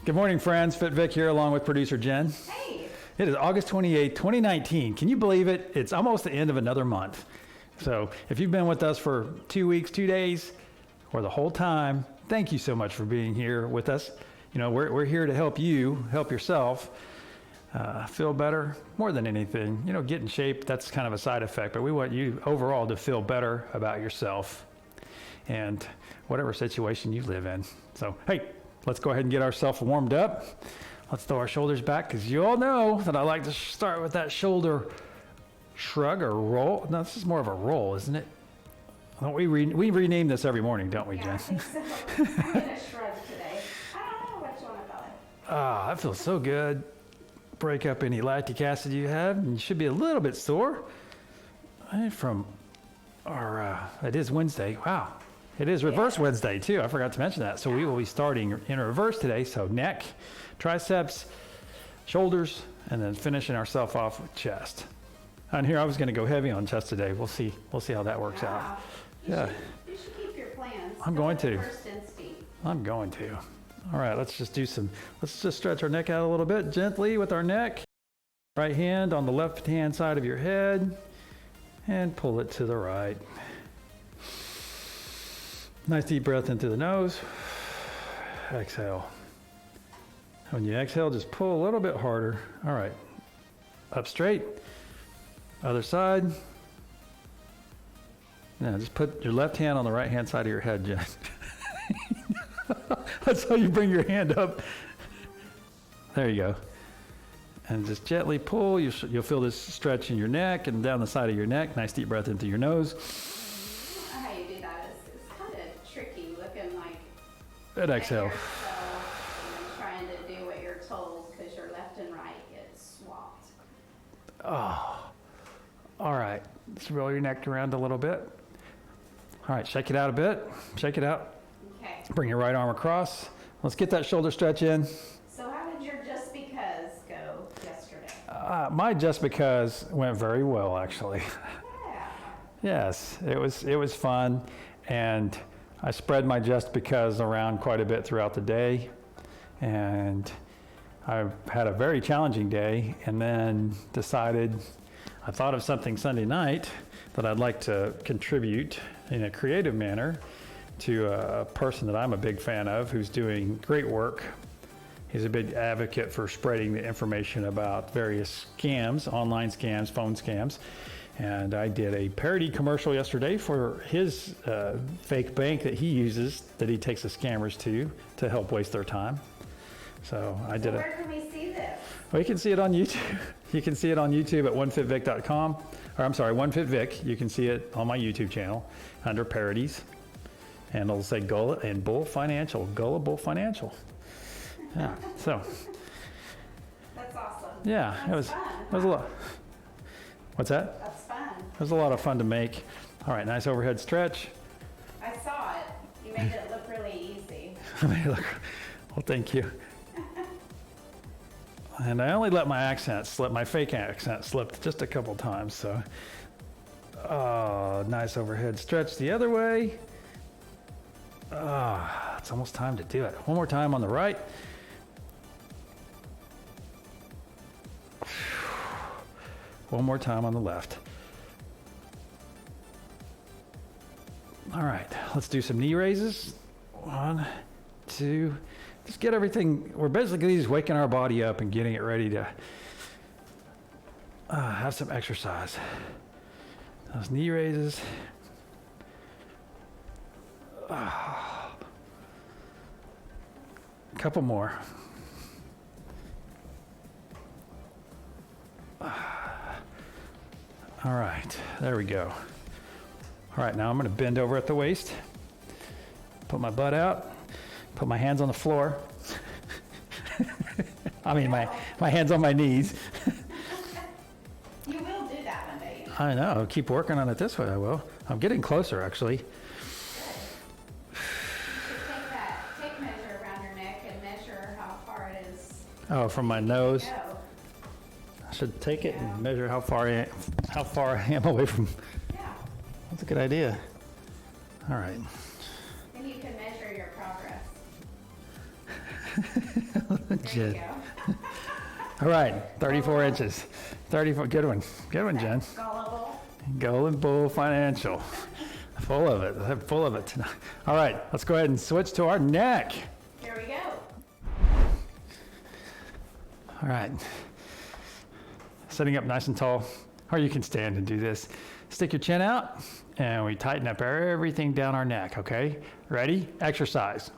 Good morning, friends. FitVic here along with producer Jen. Hey. It is August 28, 2019. Can you believe it? It's almost the end of another month. So if you've been with us for 2 weeks, 2 days, or the whole time, thank you so much for being here with us. You know, we're here to help you, help yourself feel better more than anything. You know, get in shape, that's kind of a side effect, but we want you overall to feel better about yourself and whatever situation you live in. So, hey, let's go ahead and get ourselves warmed up. Let's throw our shoulders back, because you all know that I like to start with that shoulder shrug or roll. No, this is more of a roll, isn't it? Don't we rename this every morning, don't we, Jen? I think so. I'm going to shrug today. I don't know which one I call it. Ah, that feels so good. Break up any lactic acid you have, and you should be a little bit sore. And from our, it is Wednesday. Wow. It is Reverse Wednesday, too. I forgot to mention that. So we will be starting in reverse today. So neck, triceps, shoulders, and then finishing ourselves off with chest. And here I was going to go heavy on chest today. We'll see how that works out. You should keep your plans. I'm going to. First instinct. I'm going to. All right, let's just stretch our neck out a little bit gently with our neck. Right hand on the left hand side of your head and pull it to the right. Nice deep breath into the nose. Exhale. When you exhale, just pull a little bit harder. All right. Up straight. Other side. Now just put your left hand on the right hand side of your head, Jen. That's how you bring your hand up. There you go. And just gently pull. You'll feel this stretch in your neck and down the side of your neck. Nice deep breath into your nose. How you do that is kind of tricky, looking like And exhale. and trying to do what you're told, because your left and right get swapped. Oh, all right. Just roll your neck around a little bit. All right, shake it out a bit. Shake it out. Okay. Bring your right arm across. Let's get that shoulder stretch in. So how did your just because go yesterday? My just because went very well, actually. Yeah. Yes, it was fun, and I spread my just because around quite a bit throughout the day, and I had a very challenging day, and then decided, I thought of something Sunday night that I'd like to contribute in a creative manner to a person that I'm a big fan of, who's doing great work. He's a big advocate for spreading the information about various scams, online scams, phone scams. And I did a parody commercial yesterday for his fake bank that he uses, that he takes the scammers to help waste their time. So I did it. Where can we see this? Well, you can see it on YouTube. You can see it on YouTube at 1FitVic.com. Or I'm sorry, 1FitVic. You can see it on my YouTube channel under parodies. And it'll say Gullah and Bull Financial, Gullible Financial. Yeah, so. That's awesome. Yeah, That's it fun. was a lot. What's that? That's fun. It was a lot of fun to make. All right, nice overhead stretch. I saw it. You made it look really easy. Well, thank you. And I only let my accent slip, my fake accent slipped just a couple times, so. Oh, nice overhead stretch the other way. It's almost time to do it. One more time on the right. One more time on the left. All right, let's do some knee raises. 1, 2, just get everything. We're basically just waking our body up and getting it ready to have some exercise. Those knee raises. A couple more. All right, there we go. All right, now I'm going to bend over at the waist, put my butt out, put my hands on the floor. I mean, my hands on my knees. You will do that one day. I know, keep working on it this way, I will. I'm getting closer, actually. Take measure around your neck and measure how far it is. Oh, from my nose. Go. I should take it and measure how far I am away from. Yeah. That's a good idea. All right. Then you can measure your progress. There you go. All right, 34 inches. 34, good one. Good one, Jen. Gullible. Golden Bull Financial. Full of it. Full of it tonight. All right, let's go ahead and switch to our neck. Here we go. All right. Sitting up nice and tall, or you can stand and do this. Stick your chin out, and we tighten up everything down our neck, okay? Ready? Exercise.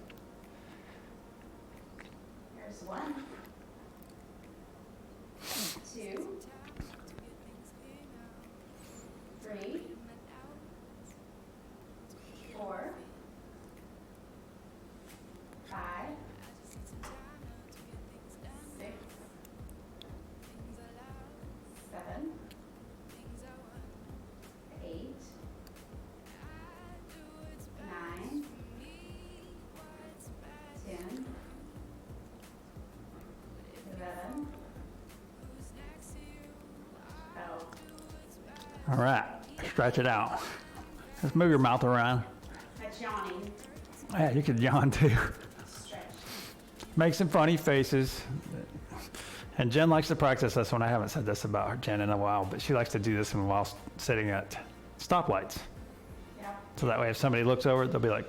Here's 1, 2, 3, 4, 5, 6, 7, 8, 9, 10, 11, 12. All right, stretch it out. Just move your mouth around. That's yawning. Yeah, you could yawn too. Stretch. Make some funny faces. And Jen likes to practice this one. I haven't said this about her, Jen, in a while, but she likes to do this while sitting at stoplights. Yeah. So that way if somebody looks over, they'll be like,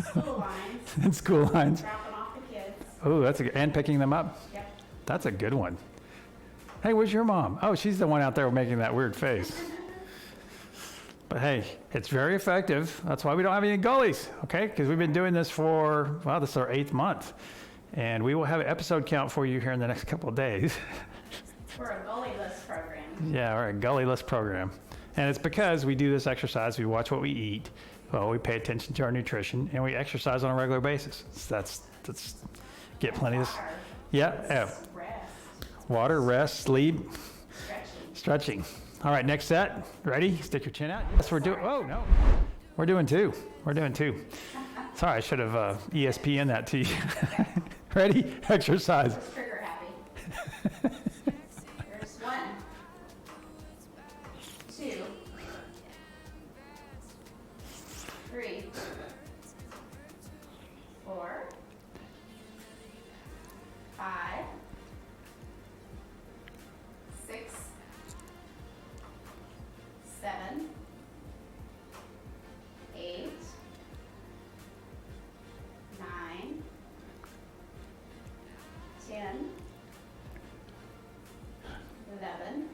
School lines. in school lines. Dropping off the kids. Oh, that's a good, and picking them up. Yep. That's a good one. Hey, where's your mom? Oh, she's the one out there making that weird face. But hey, it's very effective. That's why we don't have any gullies, okay? Because we've been doing this for, well, this is our 8th month. And we will have an episode count for you here in the next couple of days. We're a goalie-less program. Yeah, we're a gullyless program. And it's because we do this exercise, we watch what we eat, well, we pay attention to our nutrition, and we exercise on a regular basis. So that's get plenty of, Water. yeah, Rest. water, rest, sleep, Stretching. stretching. All right, next set. Ready? Stick your chin out. Yes, we're doing, oh, no. We're doing 2. We're doing 2. Sorry, I should have ESPN that to you. Ready? Exercise. Just trigger happy. Here's 1, 2, 3, 4, 5, 6, 7, 8, 9, 10, 11,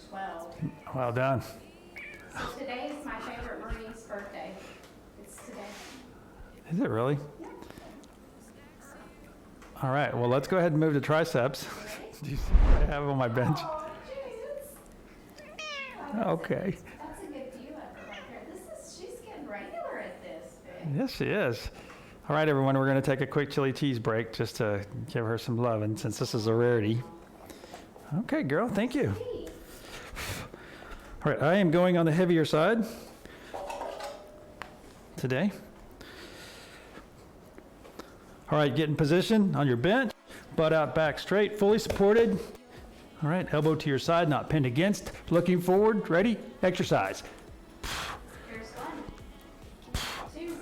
12. Well done. So today is my favorite Marine's birthday. It's today. Is it really? All right, well, let's go ahead and move to triceps. Do you see what I have on my bench? Oh, Jesus. Okay. That's a good view of her right there. She's getting regular at this, Vic. Yes, she is. All right, everyone, we're going to take a quick chili cheese break just to give her some love, and since this is a rarity. Okay, girl, thank you. Hey. All right, I am going on the heavier side today. All right, get in position on your bench, butt out, back straight, fully supported. All right, elbow to your side, not pinned against, looking forward, ready, exercise. Here's 1, 2,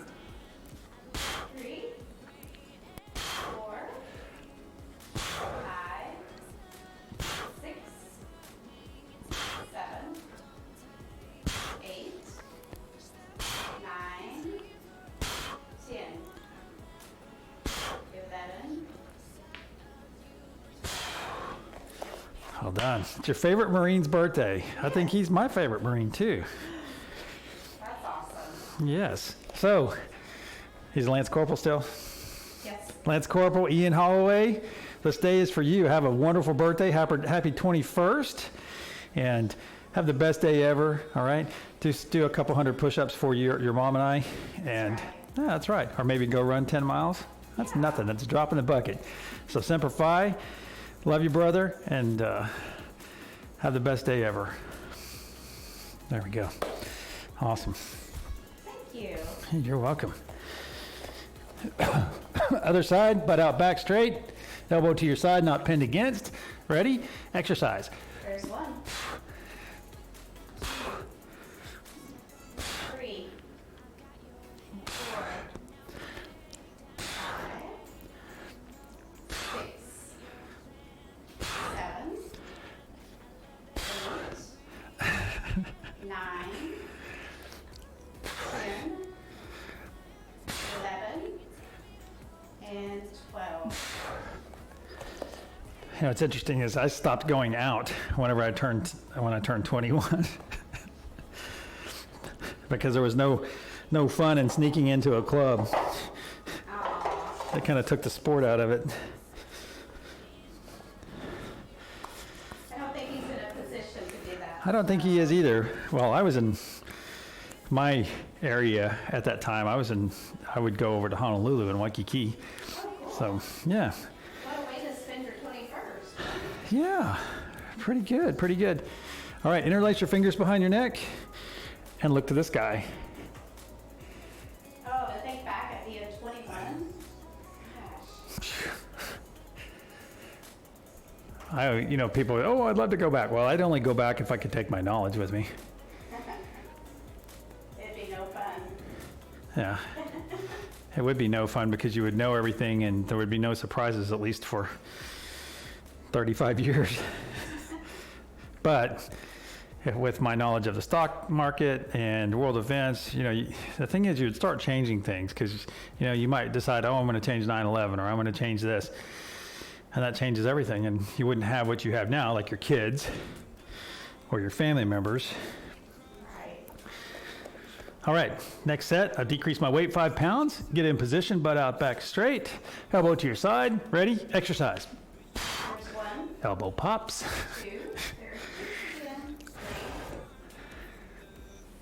3, 4, 5, 6, 7, 8, 9, 10, 11. Well done. It's your favorite Marine's birthday. I think he's my favorite Marine too. That's awesome. Yes. So, he's Lance Corporal still. Yes. Lance Corporal Ian Holloway, this day is for you. Have a wonderful birthday. Happy 21st. And have the best day ever, all right? Just do a couple hundred push-ups for your mom and I. And yeah, that's right. Or maybe go run 10 miles. That's nothing. That's a drop in the bucket. So Semper Fi. Love you, brother. And have the best day ever. There we go. Awesome. Thank you. You're welcome. Other side, butt out, back straight. Elbow to your side, not pinned against. Ready? Exercise. There's 1, 3, 4, know, what's interesting is I stopped going out when I turned 21 because there was no fun in sneaking into a club. Aw. It kind of took the sport out of it. I don't think he's in a position to do that. I don't think he is either. Well, I was in my area at that time. I would go over to Honolulu and Waikiki. Oh, cool. So, yeah. What a way to spend your 21st. Yeah, pretty good, pretty good. All right, interlace your fingers behind your neck and look to this guy. Oh, to think back at the 21? Gosh. People, oh, I'd love to go back. Well, I'd only go back if I could take my knowledge with me. It'd be no fun. Yeah. It would be no fun because you would know everything and there would be no surprises, at least for 35 years. But with my knowledge of the stock market and world events, the thing is you would start changing things because, you might decide, oh, I'm going to change 9/11 or I'm going to change this. And that changes everything. And you wouldn't have what you have now, like your kids or your family members. Right. All right, next set, I decrease my weight 5 pounds, get in position, butt out, back straight, elbow to your side, ready, exercise. There's 1, Elbow pops. 2, there's 2, 3,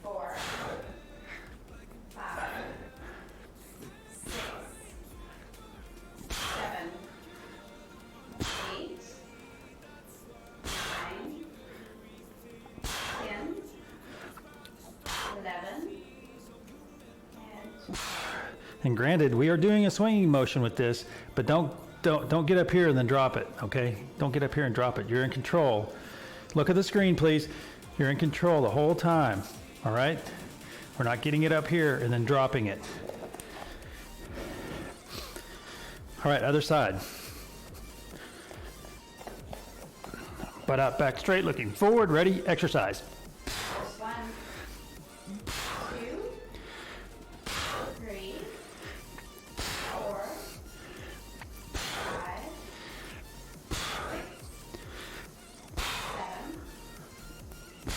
4, 5, 6, 7, 8, 9, 10, 11, and And granted, we are doing a swinging motion with this, but don't get up here and then drop it, okay? Don't get up here and drop it. You're in control. Look at the screen, please. You're in control the whole time, all right? We're not getting it up here and then dropping it. All right, other side. Butt out, back straight, looking forward, ready, exercise. there's 1, 2, 3, 4, 5, 6, 7,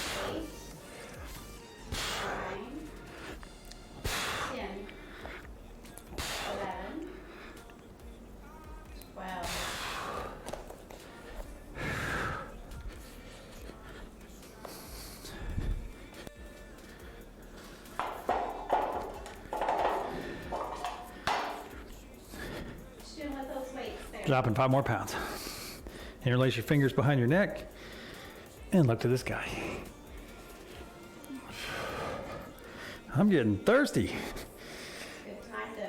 8, 9, 10, 11, 12. What you doing with those weights there? Dropping 5 more pounds. Interlace your fingers behind your neck and look to this guy. I'm getting thirsty. Good time to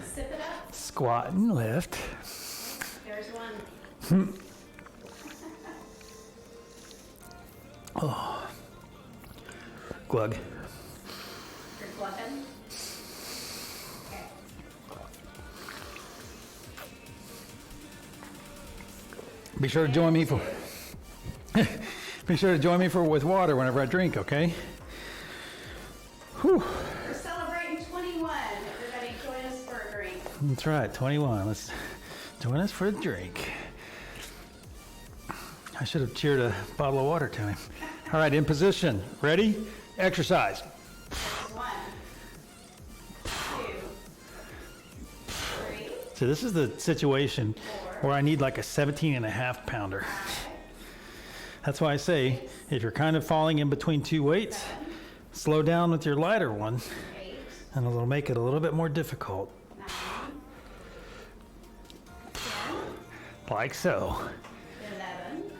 sip it up. Squat and lift. There's 1. Glug. You're glugging. Okay. Be sure to join me for with water whenever I drink, okay? Whew. We're celebrating 21. Everybody join us for a drink. That's right, 21. Let's join us for a drink. I should have cheered a bottle of water to him. All right, in position. Ready? Exercise. There's 1, 2, 3, So this is the situation 4, where I need like a 17.5 pounder. 5, That's why I say, if you're kind of falling in between 2 weights, 7, slow down with your lighter one, 8, and it'll make it a little bit more difficult, 9, 10, like so. 11,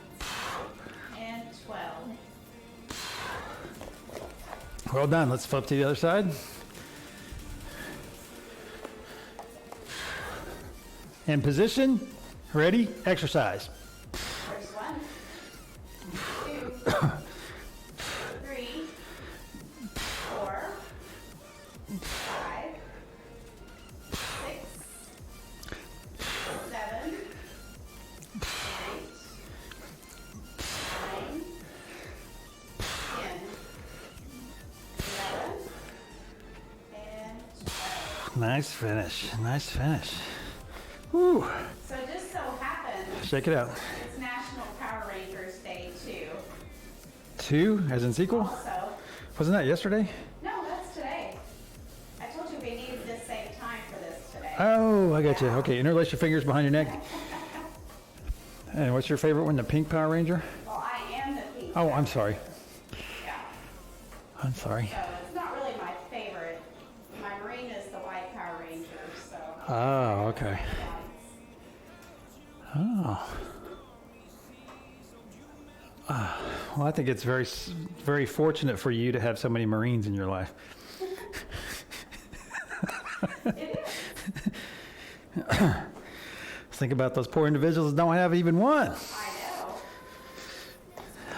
and 12. Well done. Let's flip to the other side. In position, ready, exercise. There's 1, 2, 3, 4, 5, 6, 7, 8, 9, 10, 11, and 12. Nice finish. Nice finish. Woo. So it just so happened Shake it out. It's National Power Rangers Day too. 2, as in sequel? Also, Wasn't that yesterday? no, that's today. I told you we needed to save time for this today. Oh, I got you. Okay, interlace your fingers behind your neck. And what's your favorite one, the pink Power Ranger? Well, I am the pink. Oh, I'm sorry. Yeah. I'm sorry. So it's not really my favorite. My Marine is the white Power Ranger, so. Oh, okay. Yeah, Oh. Well, I think it's very fortunate for you to have so many Marines in your life. it is. Think about those poor individuals that don't have even one. I know.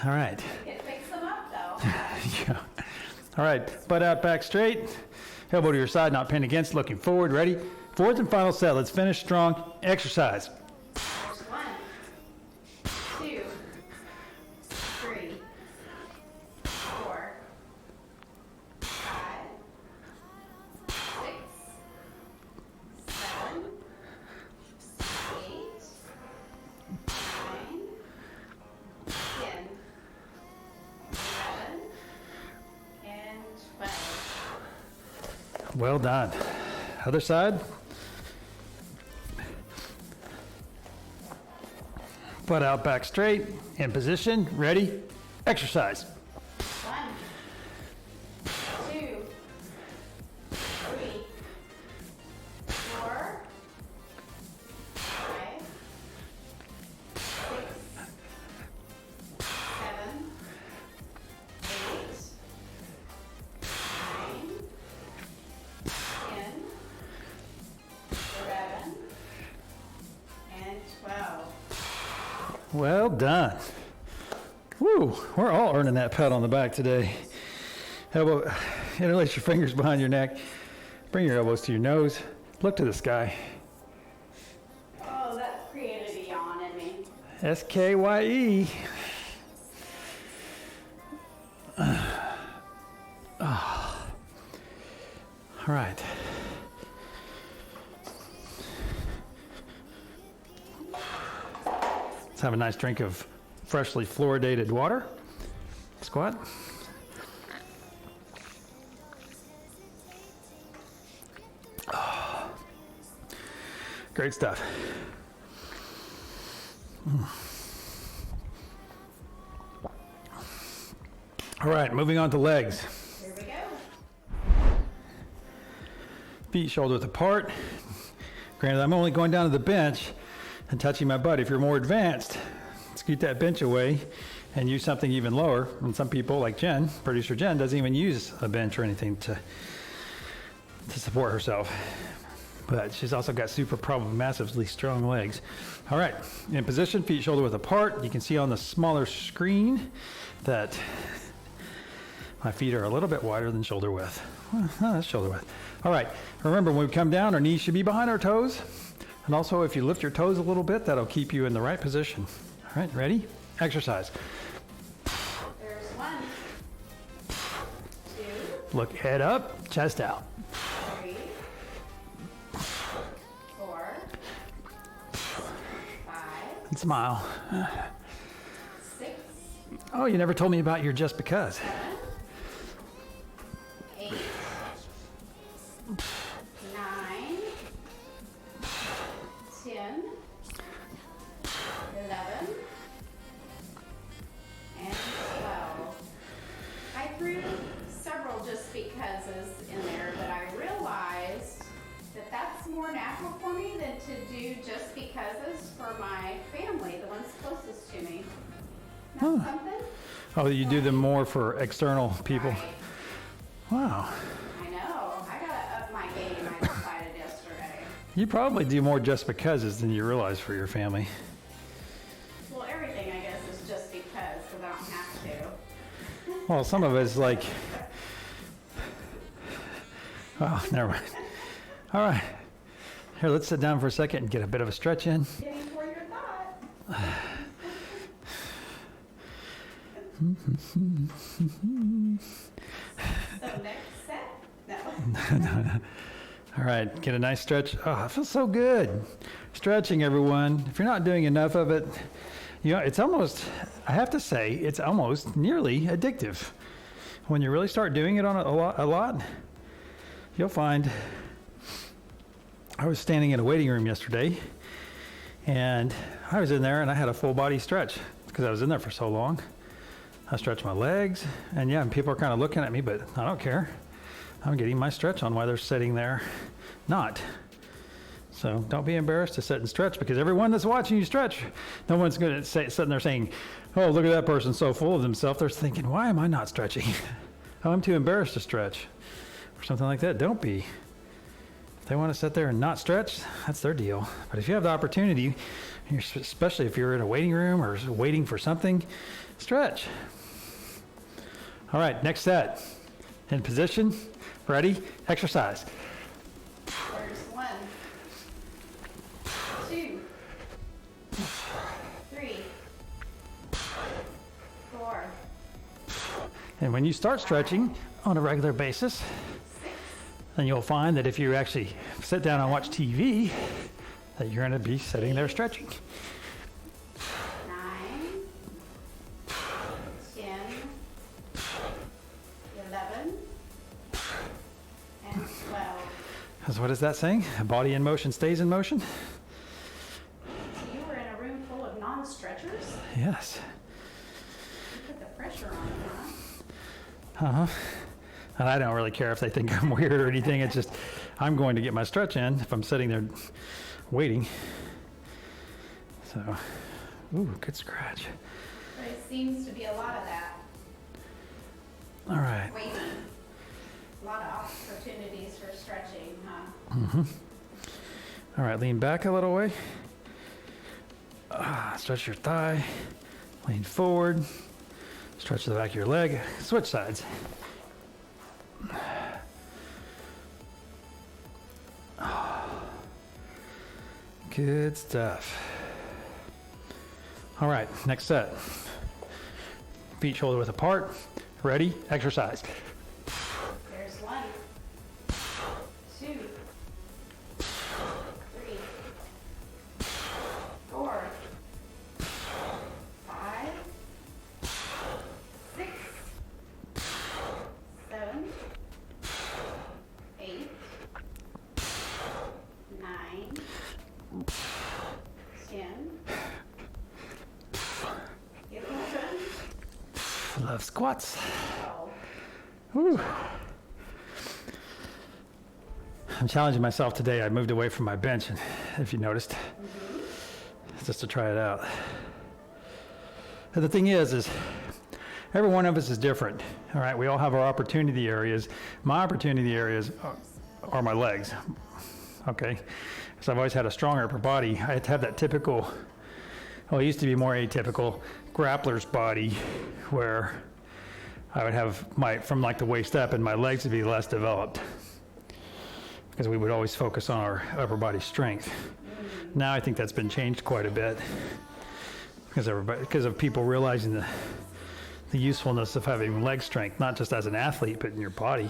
All right. It picks them up though. Yeah. All right. Butt out, back straight. Elbow to your side, not pinned against. Looking forward. Ready? Fourth and final set. Let's finish strong. Exercise. There's 1, 2, 3, 4, 5, 6, 7, 8, 9, 10, 11, and 12. Well done. Other side. Butt out, back straight. In position. Ready? Exercise. 1, 2, 3, 4, 5, 6, 7, 8, 9, 10, 11, and 12. Well done. Woo, we're all earning that pat on the back today. Elbow, interlace your fingers behind your neck. Bring your elbows to your nose. Look to the sky. Oh, that created a yawn in me. SKYE. All right. Let's have a nice drink of freshly fluoridated water. Squat. Great stuff. All right, moving on to legs. Here we go. Feet shoulder width apart. Granted, I'm only going down to the bench and touching my butt. If you're more advanced, scoot that bench away and use something even lower. And some people, like Jen, producer Jen, doesn't even use a bench or anything to support herself. But she's also got massively strong legs. All right, in position, feet shoulder width apart. You can see on the smaller screen that my feet are a little bit wider than shoulder width. Well, that's shoulder width. All right, remember when we come down, our knees should be behind our toes. And also, if you lift your toes a little bit, that'll keep you in the right position. All right, ready? Exercise. There's 1, 2, Look, head up, chest out. 3, 4, 5, And smile. 6, Oh, you never told me about your just because. 7, 8, 9, 10, 11, and 12. I threw several just becauses in there, but I realized that that's more natural for me than to do just becauses for my family, the ones closest to me. Not something? Oh, you do them more for external people. Right. Wow. I know. I gotta up my game, I decided yesterday. You probably do more just becauses than you realize for your family. Well, everything I guess is just because I don't have to. Well, some of it's like, oh, never mind. All right. Here, let's sit down for a second and get a bit of a stretch in. Getting for your thought. So next set? No. All right, get a nice stretch. Oh, it feels so good. Stretching, everyone. If you're not doing enough of it, it's almost, I have to say, it's almost nearly addictive. When you really start doing it on a lot, you'll find. I was standing in a waiting room yesterday, and I was in there, and I had a full body stretch because I was in there for so long. I stretched my legs, and people are kind of looking at me, but I don't care. I'm getting my stretch on while they're sitting there not. So don't be embarrassed to sit and stretch, because everyone that's watching you stretch, no one's going to sitting there saying, oh, look at that person so full of themselves. They're thinking, why am I not stretching? Oh, I'm too embarrassed to stretch or something like that. Don't be. If they want to sit there and not stretch, that's their deal. But if you have the opportunity, especially if you're in a waiting room or waiting for something, stretch. All right, next set. In position, ready, exercise. There's 1, 2, 3, 4. And when you start stretching on a regular basis, then you'll find that if you actually sit down and watch TV, that you're going to be sitting there stretching. 9, 10, 11, and 12. Because what is that saying? A body in motion stays in motion? You were in a room full of non-stretchers? Yes. You put the pressure on them, huh? Uh-huh. And I don't really care if they think I'm weird or anything. It's just, I'm going to get my stretch in if I'm sitting there waiting. So, ooh, good scratch. But it seems to be a lot of that. All right. Waiting. A lot of opportunities for stretching, huh? Mm-hmm. All right, lean back a little way. Stretch your thigh. Lean forward. Stretch the back of your leg. Switch sides. Good stuff. All right, next set. Feet shoulder width apart. Ready? Exercise. There's 1, 2, 3, 4, 5, 6, 7, 8, 9, 10, 11, Love squats. 12. Woo. I'm challenging myself today. I moved away from my bench, and if you noticed, just to try it out. And the thing is every one of us is different. All right, we all have our opportunity areas. My opportunity areas are my legs. Okay, because I've always had a strong upper body. I had to have that typical, well, it used to be more atypical grappler's body, where I would have from like the waist up, and my legs would be less developed, because we would always focus on our upper body strength. Now I think that's been changed quite a bit, because of people realizing the usefulness of having leg strength, not just as an athlete, but in your body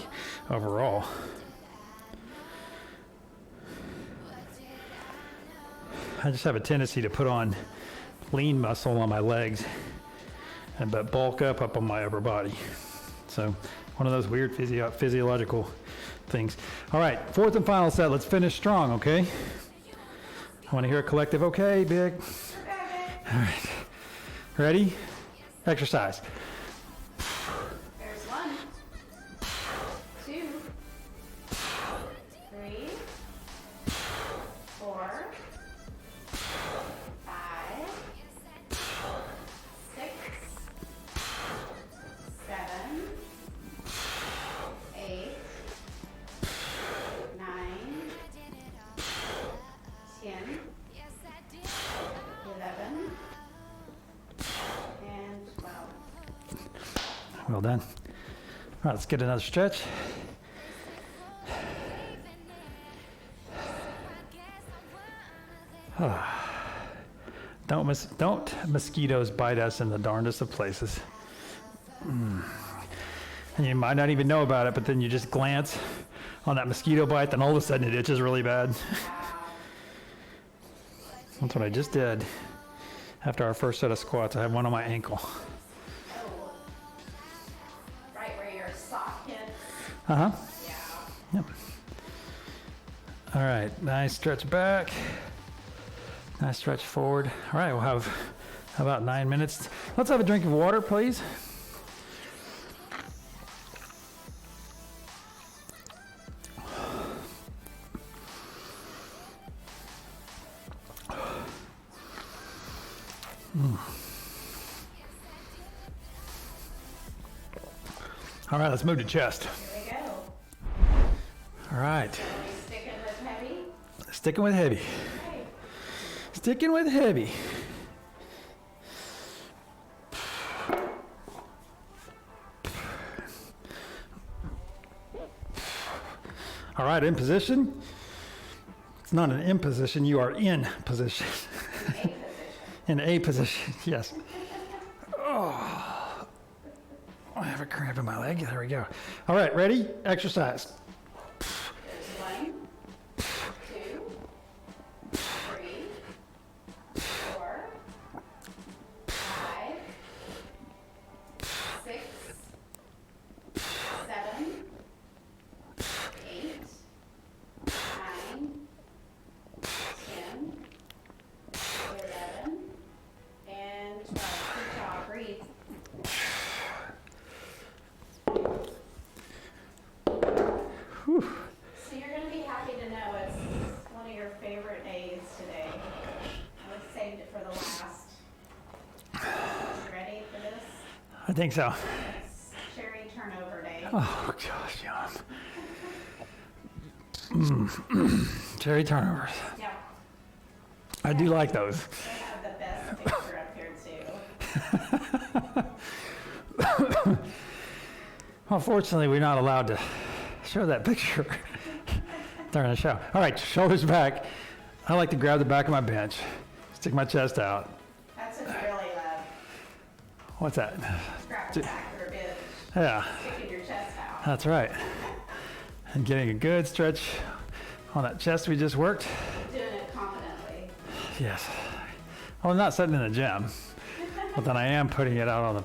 overall. I just have a tendency to put on lean muscle on my legs, but bulk up on my upper body. So one of those weird physiological things. All right, fourth and final set. Let's finish strong, okay? I want to hear a collective, okay, big. All right, ready? Exercise. There's 1, 2, 3, 4, 5, 6, 7, 8, 9, 10, 11, and 12. Well done. All right, let's get another stretch. Don't mosquitoes bite us in the darndest of places. And you might not even know about it, but then you just glance on that mosquito bite, then all of a sudden it itches really bad. Wow. That's what I just did. After our first set of squats, I had one on my ankle. Oh. Right where your sock hits. Uh-huh. Yeah. Yep. All right, nice stretch back. Nice stretch forward. All right, we'll have about 9 minutes. Let's have a drink of water, please. All right, let's move to chest. Here we go. All right, Are we sticking with heavy? sticking with heavy. Okay. Sticking with heavy. All right, in position. It's not an in position, you are in position. A position. In a position, yes. Oh, I have a cramp in my leg. There we go. All right, ready? Exercise. There's 1, 2, 3, 4, 5, 6, 7, 8, 9, 10, 11, and 12. Good job. Breathe. So you're going to be happy to know it's one of your favorite days today. I saved it for the last. You ready for this? I think so. It's cherry turnover day. Oh, gosh, yum. Cherry turnovers. Yeah, I do like those. they have the best picture up here too. Well, fortunately, we're not allowed to show that picture during the show. All right, shoulders back. I like to grab the back of my bench, stick my chest out. That's what you really love. What's that? Grab the back of your bench, Yeah, sticking your chest out. that's right. And getting a good stretch on that chest we just worked. Doing it confidently. Yes. Well, I'm not sitting in the gym, but then I am putting it out on the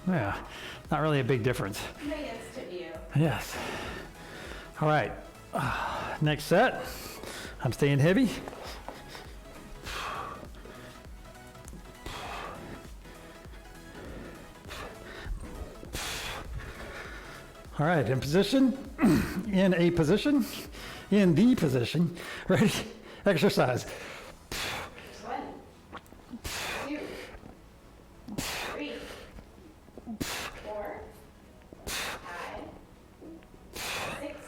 yeah, not really a big difference. Millions to view. Yes. All right. Next set. I'm staying heavy. All right, in position, in a position, in the position. Ready? Exercise. 1, 2, 3, 4, 5, 6,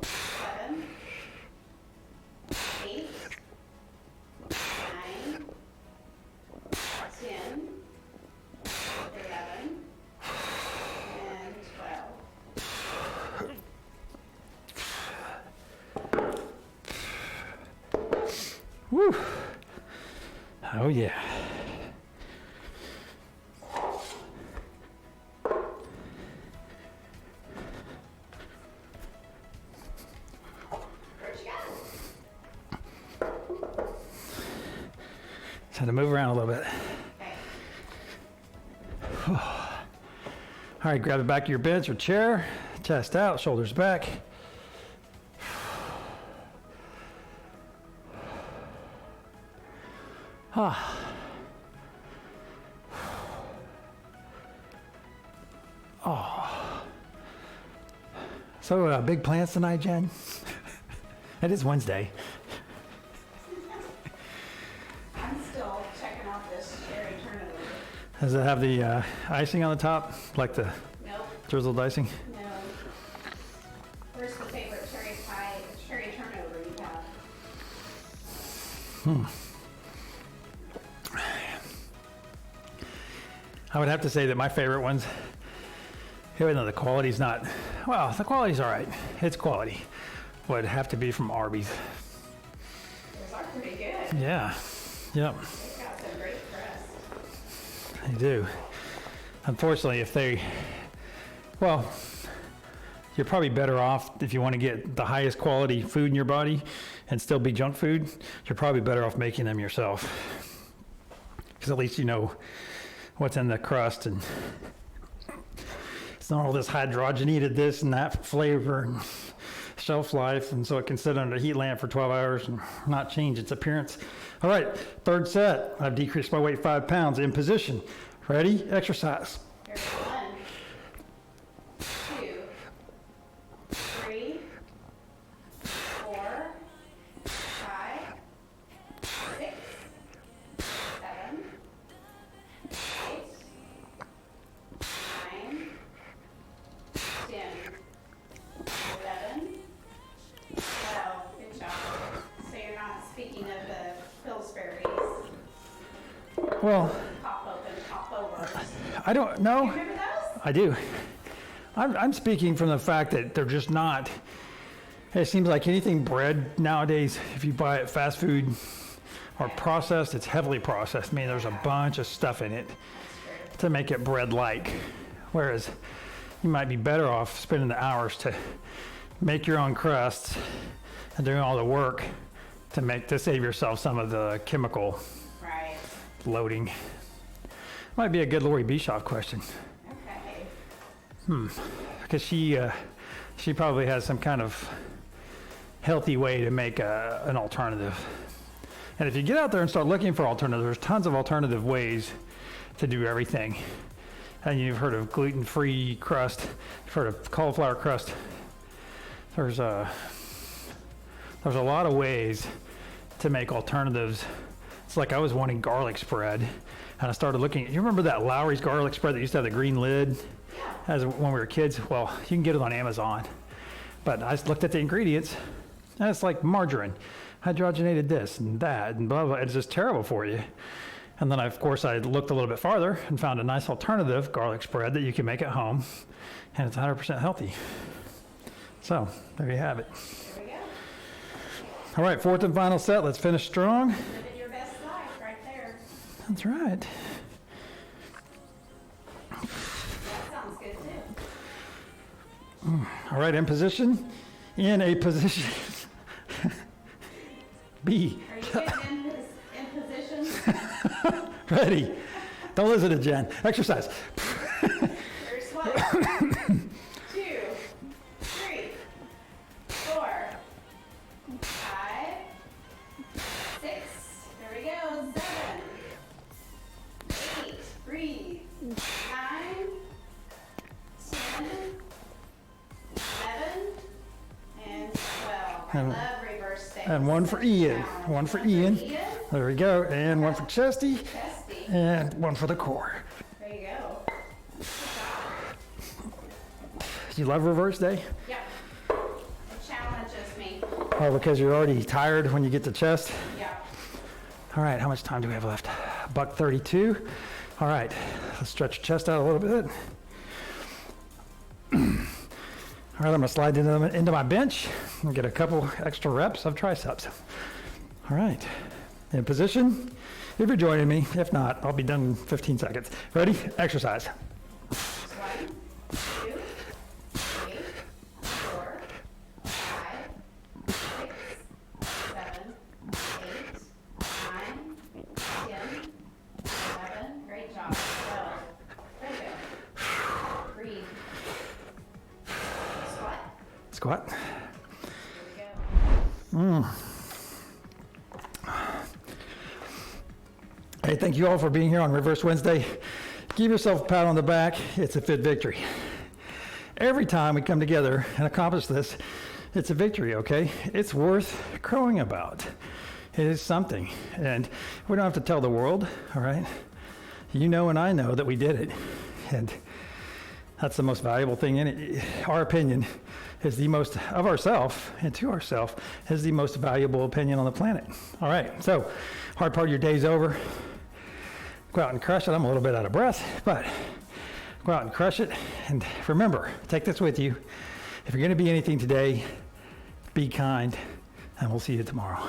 7, 8, 9, 10, 11, and 12. Woo. Oh, yeah. What you got? Just had to move around a little bit. Okay. All right, grab the back of your bench or chair, chest out, shoulders back. Ah. Oh. So, big plans tonight, Jen? It is Wednesday. I'm still checking out this cherry turnover. Does it have the icing on the top, like the Nope, drizzled icing? no. Where's the favorite cherry pie, cherry turnover you have? I would have to say that my favorite ones, even though the quality's not, well, the quality's all right. It's quality. Would have to be from Arby's. Those are pretty good. Yeah. Yep. They've got some great crust. They do. Unfortunately, if they, well, you're probably better off if you want to get the highest quality food in your body and still be junk food, you're probably better off making them yourself. Because at least you know what's in the crust, and it's not all this hydrogenated this and that flavor and shelf life, and so it can sit under a heat lamp for 12 hours and not change its appearance. All right, third set. I've decreased my weight 5 pounds in position. Ready? Exercise. Here's 1, 2, 3, 4, 5, 6, 7, 8, 9, 10, 11, 12. Good job. So you're not speaking of the Pillsbury's Well, pop open, pop overs. I don't know. You remember those? I do. I'm speaking from the fact that they're just not. It seems like anything bread nowadays, if you buy it fast food or processed, it's heavily processed. I mean, there's a bunch of stuff in it to make it bread-like. Whereas you might be better off spending the hours to make your own crusts and doing all the work to save yourself some of the chemical Right. loading. Might be a good Lori Bischoff question. Okay. Because she probably has some kind of healthy way to make an alternative. And if you get out there and start looking for alternatives, there's tons of alternative ways to do everything. And you've heard of gluten-free crust, you've heard of cauliflower crust. There's a lot of ways to make alternatives. It's like I was wanting garlic spread, and I started looking. You remember that Lowry's garlic spread that used to have the green lid? As when we were kids. Well, you can get it on Amazon. But I just looked at the ingredients, and it's like margarine, hydrogenated this and that, and blah, blah. It's just terrible for you. And then, of course, I looked a little bit farther and found a nice alternative garlic spread that you can make at home, and it's 100% healthy. So, there you have it. Here we go. All right, fourth and final set. Let's finish strong. Living your best life right there. That's right. That sounds good too. All right, in position. In a position. B. Are you good in position? Ready. Don't listen to Jen. Exercise. Here's 1, 2, 3, 4, 5, 6. There we go. 7, 8. Breathe. 9, 10, 11, and 12. I love reverse states. And one for Ian. One for Ian. There we go. And one for Chesty. Chesty. And one for the core. There you go. You love reverse day? Yep. It challenges me. Oh, because you're already tired when you get to chest? Yep. All right, how much time do we have left? $1:32. All right, let's stretch your chest out a little bit. All right, I'm gonna slide into my bench and get a couple extra reps of triceps. All right, in position. If you're joining me, if not, I'll be done in 15 seconds. Ready? Exercise. 1, 2, 3, 4, 5, 6, 7, 8, 9, 10, 11. Great job. 12. Very good. Breathe. Squat. Squat. Here we go. Hey, thank you all for being here on Reverse Wednesday. Give yourself a pat on the back. It's a fit victory. Every time we come together and accomplish this, it's a victory, okay? It's worth crowing about. It is something. And we don't have to tell the world, all right? You know and I know that we did it. And that's the most valuable thing in it. Our opinion is the most of ourselves, and to ourselves, is the most valuable opinion on the planet. All right, so hard part of your day's over. Go out and crush it. I'm a little bit out of breath, but go out and crush it. And remember, take this with you. If you're going to be anything today, be kind, and we'll see you tomorrow.